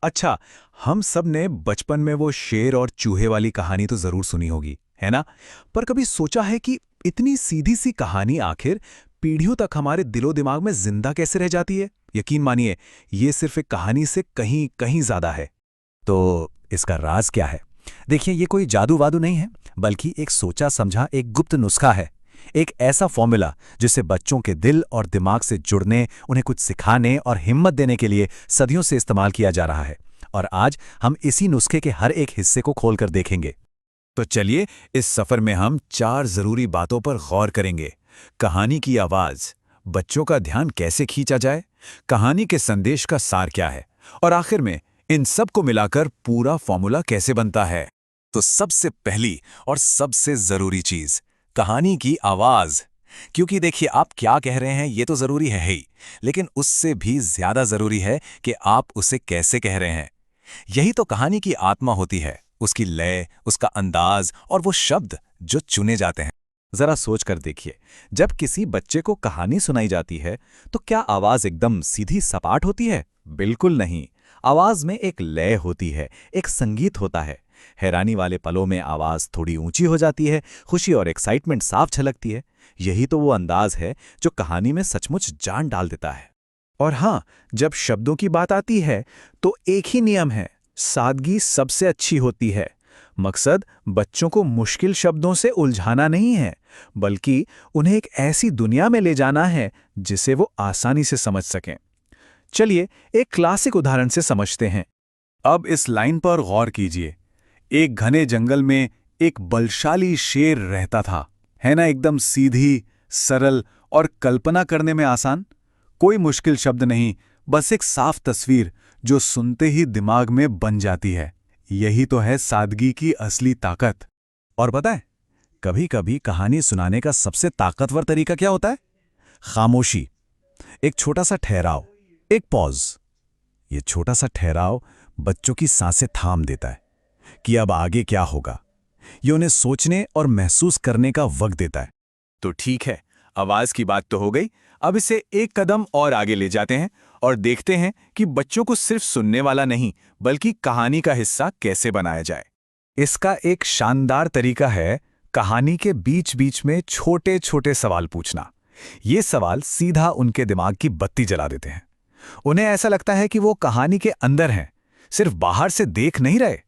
अच्छा, हम सब ने बचपन में वो शेर और चूहे वाली कहानी तो जरूर सुनी होगी, है ना? पर कभी सोचा है कि इतनी सीधी सी कहानी आखिर पीढ़ियों तक हमारे दिलो दिमाग में जिंदा कैसे रह जाती है? यकीन मानिए, ये सिर्फ एक कहानी से कहीं कहीं ज्यादा है। तो इसका राज क्या है? देखिए, ये कोई जादू वादू नहीं है, बल्कि एक सोचा समझा एक गुप्त नुस्खा है। एक ऐसा फॉर्मूला जिसे बच्चों के दिल और दिमाग से जुड़ने, उन्हें कुछ सिखाने और हिम्मत देने के लिए सदियों से इस्तेमाल किया जा रहा है। और आज हम इसी नुस्खे के हर एक हिस्से को खोलकर देखेंगे। तो चलिए, इस सफर में हम 4 जरूरी बातों पर गौर करेंगे। कहानी की आवाज, बच्चों का ध्यान कैसे खींचा जाए, कहानी के संदेश का सार क्या है, और आखिर में इन सब को मिलाकर पूरा फॉर्मूला कैसे बनता है। तो सबसे पहली और सबसे जरूरी चीज, कहानी की आवाज। क्योंकि देखिए, आप क्या कह रहे हैं ये तो जरूरी है ही, लेकिन उससे भी ज्यादा जरूरी है कि आप उसे कैसे कह रहे हैं। यही तो कहानी की आत्मा होती है, उसकी लय, उसका अंदाज और वो शब्द जो चुने जाते हैं। जरा सोच कर देखिए, जब किसी बच्चे को कहानी सुनाई जाती है तो क्या आवाज एकदम सीधी सपाट होती है? बिल्कुल नहीं। आवाज में एक लय होती है, एक संगीत होता है। हैरानी वाले पलों में आवाज थोड़ी ऊंची हो जाती है, खुशी और एक्साइटमेंट साफ झलकती है। यही तो वो अंदाज है जो कहानी में सचमुच जान डाल देता है। और हाँ, जब शब्दों की बात आती है तो एक ही नियम है, सादगी सबसे अच्छी होती है। मकसद बच्चों को मुश्किल शब्दों से उलझाना नहीं है, बल्कि उन्हें एक ऐसी दुनिया में ले जाना है जिसे वो आसानी से समझ सकें। चलिए, एक क्लासिक उदाहरण से समझते हैं। अब इस लाइन पर गौर कीजिए। एक घने जंगल में एक बलशाली शेर रहता था। है ना, एकदम सीधी, सरल और कल्पना करने में आसान। कोई मुश्किल शब्द नहीं, बस एक साफ तस्वीर जो सुनते ही दिमाग में बन जाती है। यही तो है सादगी की असली ताकत। और पता है, कभी कभी कहानी सुनाने का सबसे ताकतवर तरीका क्या होता है? खामोशी। एक छोटा सा ठहराव, एक पॉज। ये छोटा सा ठहराव बच्चों की सांसें थाम देता है कि अब आगे क्या होगा। ये उन्हें सोचने और महसूस करने का वक्त देता है। तो ठीक है, आवाज की बात तो हो गई। अब इसे एक कदम और आगे ले जाते हैं और देखते हैं कि बच्चों को सिर्फ सुनने वाला नहीं, बल्कि कहानी का हिस्सा कैसे बनाया जाए। इसका एक शानदार तरीका है कहानी के बीच बीच में छोटे छोटे सवाल पूछना। ये सवाल सीधा उनके दिमाग की बत्ती जला देते हैं। उन्हें ऐसा लगता है कि वो कहानी के अंदर हैं, सिर्फ बाहर से देख नहीं रहे।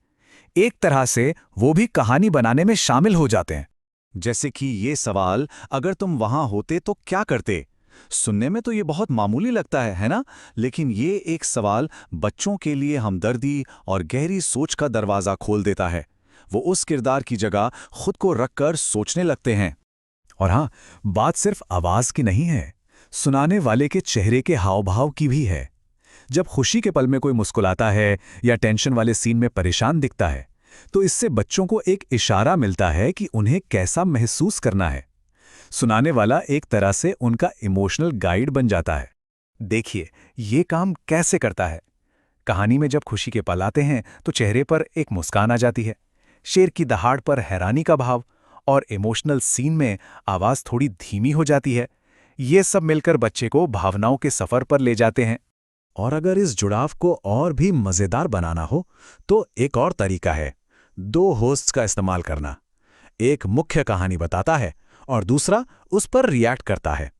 एक तरह से वो भी कहानी बनाने में शामिल हो जाते हैं। जैसे कि ये सवाल, अगर तुम वहां होते तो क्या करते? सुनने में तो ये बहुत मामूली लगता है ना? लेकिन ये एक सवाल बच्चों के लिए हमदर्दी और गहरी सोच का दरवाजा खोल देता है। वो उस किरदार की जगह खुद को रखकर सोचने लगते हैं। और हाँ, बात सिर्फ आवाज की नहीं है, सुनाने वाले के चेहरे के हाव भाव की भी है। जब खुशी के पल में कोई मुस्कुराता है या टेंशन वाले सीन में परेशान दिखता है, तो इससे बच्चों को एक इशारा मिलता है कि उन्हें कैसा महसूस करना है। सुनाने वाला एक तरह से उनका इमोशनल गाइड बन जाता है। देखिए, ये काम कैसे करता है। कहानी में जब खुशी के पल आते हैं तो चेहरे पर एक मुस्कान आ जाती है, शेर की दहाड़ पर हैरानी का भाव, और इमोशनल सीन में आवाज थोड़ी धीमी हो जाती है। ये सब मिलकर बच्चे को भावनाओं के सफर पर ले जाते हैं। और अगर इस जुड़ाव को और भी मजेदार बनाना हो तो एक और तरीका है, 2 होस्ट्स का इस्तेमाल करना। एक मुख्य कहानी बताता है और दूसरा उस पर रिएक्ट करता है।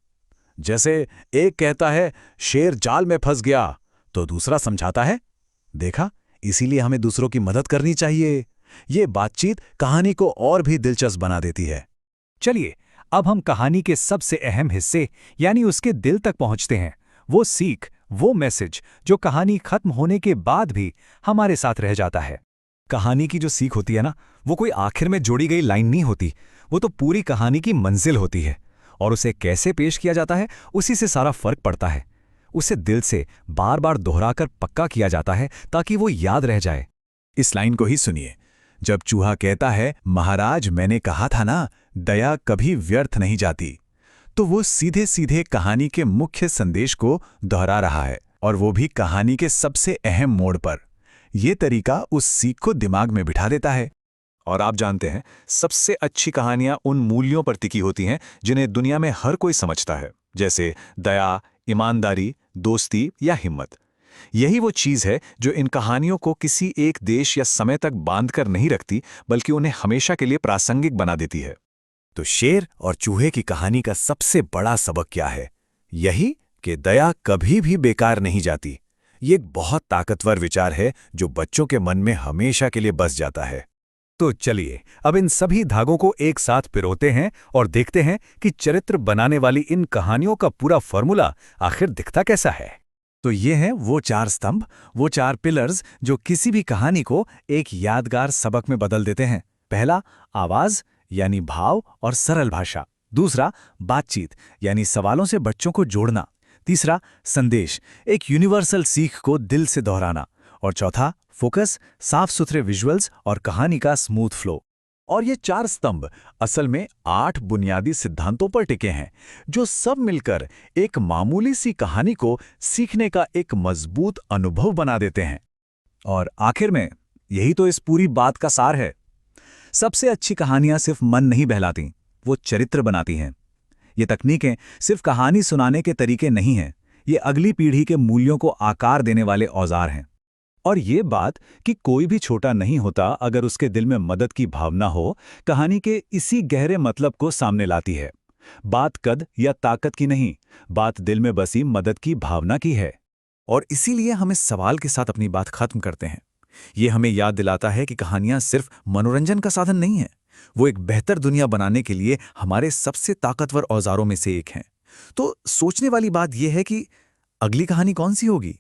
जैसे एक कहता है शेर जाल में फंस गया, तो दूसरा समझाता है, देखा, इसीलिए हमें दूसरों की मदद करनी चाहिए। ये बातचीत कहानी को और भी दिलचस्प बना देती है। चलिए, अब हम कहानी के सबसे अहम हिस्से यानी उसके दिल तक पहुंचते हैं। वो सीख, वो मैसेज जो कहानी खत्म होने के बाद भी हमारे साथ रह जाता है। कहानी की जो सीख होती है ना, वो कोई आखिर में जोड़ी गई लाइन नहीं होती, वो तो पूरी कहानी की मंजिल होती है। और उसे कैसे पेश किया जाता है, उसी से सारा फर्क पड़ता है। उसे दिल से बार बार दोहराकर पक्का किया जाता है ताकि वो याद रह जाए। इस लाइन को ही सुनिए। जब चूहा कहता है, महाराज मैंने कहा था ना, दया कभी व्यर्थ नहीं जाती, तो वो सीधे सीधे कहानी के मुख्य संदेश को दोहरा रहा है, और वो भी कहानी के सबसे अहम मोड़ पर। यह तरीका उस सीख को दिमाग में बिठा देता है। और आप जानते हैं, सबसे अच्छी कहानियां उन मूल्यों पर टिकी होती हैं जिन्हें दुनिया में हर कोई समझता है, जैसे दया, ईमानदारी, दोस्ती या हिम्मत। यही वो चीज़ है जो इन कहानियों को किसी एक देश या समय तक बांधकर नहीं रखती, बल्कि उन्हें हमेशा के लिए प्रासंगिक बना देती है। तो शेर और चूहे की कहानी का सबसे बड़ा सबक क्या है? यही कि दया कभी भी बेकार नहीं जाती। ये एक बहुत ताकतवर विचार है जो बच्चों के मन में हमेशा के लिए बस जाता है। तो चलिए अब इन सभी धागों को एक साथ पिरोते हैं और देखते हैं कि चरित्र बनाने वाली इन कहानियों का पूरा फॉर्मूला आखिर दिखता कैसा है। तो ये हैं वो 4 स्तंभ, वो 4 पिलर्स जो किसी भी कहानी को एक यादगार सबक में बदल देते हैं। पहला, आवाज यानी भाव और सरल भाषा। दूसरा, बातचीत यानी सवालों से बच्चों को जोड़ना। तीसरा, संदेश, एक यूनिवर्सल सीख को दिल से दोहराना। और चौथा, फोकस, साफ सुथरे विजुअल्स और कहानी का स्मूथ फ्लो। और ये 4 स्तंभ असल में 8 बुनियादी सिद्धांतों पर टिके हैं, जो सब मिलकर एक मामूली सी कहानी को सीखने का एक मजबूत अनुभव बना देते हैं। और आखिर में यही तो इस पूरी बात का सार है। सबसे अच्छी कहानियां सिर्फ मन नहीं बहलाती, वो चरित्र बनाती हैं। ये तकनीकें सिर्फ कहानी सुनाने के तरीके नहीं हैं, ये अगली पीढ़ी के मूल्यों को आकार देने वाले औजार हैं। और ये बात कि कोई भी छोटा नहीं होता अगर उसके दिल में मदद की भावना हो, कहानी के इसी गहरे मतलब को सामने लाती है। बात कद या ताकत की नहीं, बात दिल में बसी मदद की भावना की है। और इसीलिए हम इस सवाल के साथ अपनी बात खत्म करते हैं। ये हमें याद दिलाता है कि कहानियां सिर्फ मनोरंजन का साधन नहीं है, वो एक बेहतर दुनिया बनाने के लिए हमारे सबसे ताकतवर औजारों में से एक हैं। तो सोचने वाली बात यह है कि अगली कहानी कौन सी होगी?